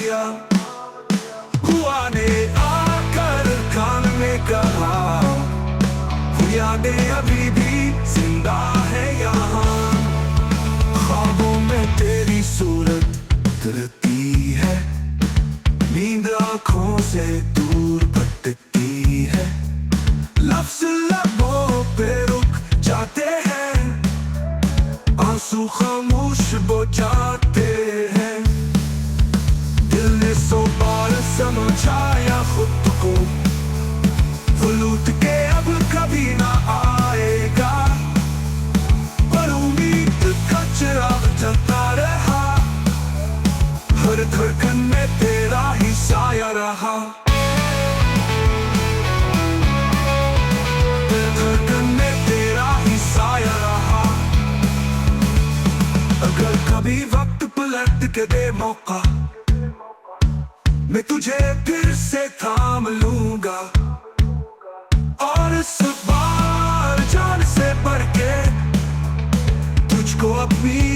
लिया। हुआ ने आकर कान में कहा, वो यादें अभी भी जिंदा है यहाँ। ख्वाबों में तेरी सूरत उतरती है, नींद आँखों से दूर भटकती है। लफ्ज़ लबों पे रुक जाते हैं, आंसू खामोश हो जाते हैं। दिल ने 100 बार समझाया खुद को, वो लौट के अब कभी ना आएगा। पर उम्मीद का चिराग जलता रहा, हर धड़कन में तेरा ही साया रहा। हर धड़कन में तेरा ही साया रहा। अगर कभी वक्त पलट के दे मौका, मैं तुझे फिर से थाम लूंगा। और इस बार जान से बढ़ के तुझको अपनी